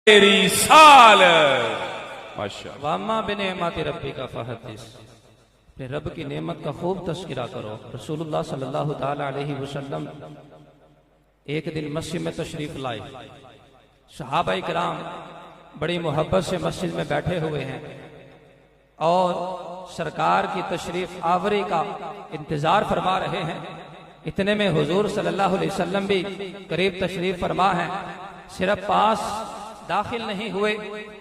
तेरी साल माशाअल्लाह। वामा बिनेमत रब्बी का फहदिस, अपने रब की नेमत का खूब तस्करा करो। रसूलुल्लाह सल्लल्लाहु ताला अलैहि वसल्लम एक दिन मस्जिद में तशरीफ लाए। सहाबा किराम बड़ी मोहब्बत से मस्जिद में बैठे हुए हैं और सरकार की तशरीफ आवरी का इंतजार फरमा रहे हैं। इतने में हुजूर सल्लल्लाहु अलैहि वसल्लम भी करीब तशरीफ फरमा है। सिर्फ पास दाखिल नहीं हुए,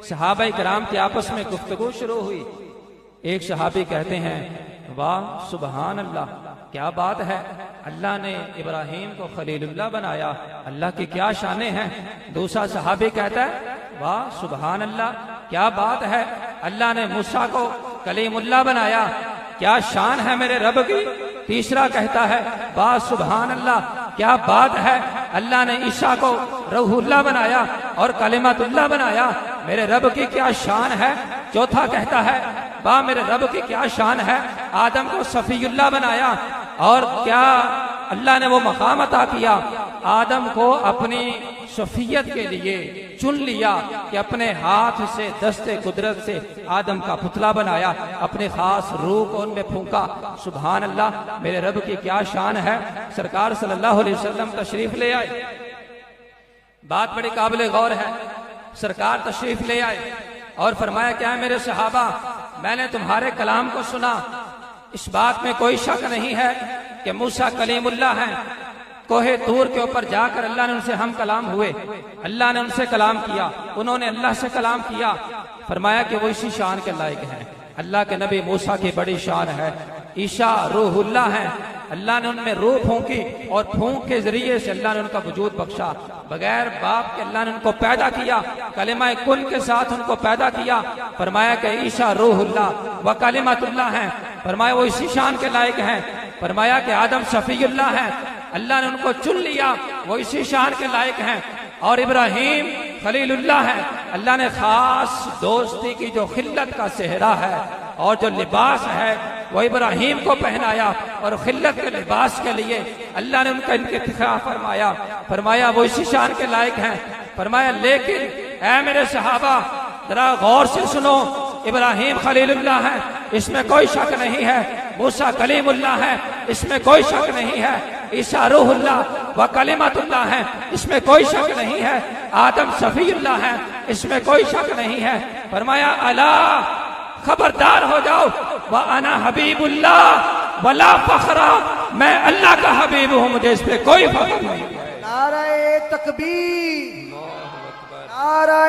सहाबा किराम के आपस में गुफ्तगू शुरू हुई। एक सहाबी कहते हैं, वाह सुबहान अल्लाह, क्या बात है, अल्लाह ने इब्राहीम को खलीलुल्लाह बनाया, अल्लाह की क्या शाने हैं। दूसरा सहाबी कहता है, वाह सुबहान अल्लाह, क्या बात है, अल्लाह ने मूसा को कलीमुल्लाह बनाया, क्या शान है मेरे रब की। तीसरा कहता है, वाह सुबहान अल्लाह, क्या बात है, अल्लाह ने ईसा को रूहुल्लाह बनाया और कलिमतुल्लाह बनाया, मेरे रब की क्या शान है। चौथा कहता है, वाह मेरे रब की क्या शान है, आदम को सफीयुल्लाह बनाया और क्या अल्लाह ने वो मकाम अता किया, आदम को अपनी शफियत के लिए चुन लिया कि अपने हाथ से दस्ते कुदरत से आदम का पुतला बनाया, अपने खास रूह को उनमें फूंका। सुभान अल्लाह, मेरे रब की क्या शान है। सरकार सल्लल्लाहु अलैहि वसल्लम तशरीफ ले आए। बात बड़ी काबिल गौर है। सरकार तशरीफ ले आए और फरमाया, क्या है मेरे सहाबा, मैंने तुम्हारे कलाम को सुना, इस बात में कोई शक नहीं है कि मूसा कलीमुल्लाह हैं। कोहे तूर के ऊपर जाकर अल्लाह ने उनसे हम कलाम हुए, अल्लाह ने उनसे कलाम किया, उन्होंने अल्लाह से कलाम किया। फरमाया कि वो इसी शान के लायक हैं। अल्लाह के नबी मूसा की बड़ी शान है। ईसा रूहुल्लाह हैं, अल्लाह ने उनमें रूह फूंकी और फूंक के जरिए से अल्लाह ने उनका वजूद बख्शा। बगैर बाप के अल्लाह ने उनको पैदा किया, कलिमा कुन के साथ उनको पैदा किया। फरमाया कि ईसा रूहुल्लाह व कलिमतुल्लाह हैं, फरमाया वो इसी शान के लायक हैं। फरमाया कि आदम शफीउल्लाह हैं, अल्लाह ने उनको चुन लिया, वो इसी शान के लायक हैं। और इब्राहीम खलीलुल्लाह है, अल्लाह ने खास दोस्ती की जो खिल्लत का सेहरा है और जो लिबास है वो इब्राहीम को पहनाया और खिल्लत के लिबास के लिए अल्लाह ने उनका इंतखाब फरमाया। फरमाया वो इसी शान के लायक हैं। फरमाया लेकिन ऐ मेरे सहाबा, जरा गौर से सुनो, इब्राहीम खलीलुल्लाह है, इसमें कोई शक नहीं है। मूसा कलीमुल्लाह है, इसमें कोई शक नहीं है। ईसा रूहुल्लाह व कलिमतुल्लाह है, इसमें कोई शक नहीं है। आदम सफीउल्लाह है, इसमें कोई शक नहीं है। फरमाया अला, खबरदार हो जाओ, व अना हबीबुल्लाह वला फखरा, मैं अल्लाह का हबीब हूं, मुझे इस पे कोई फख्र नहीं है। नारे तकबीर, नारे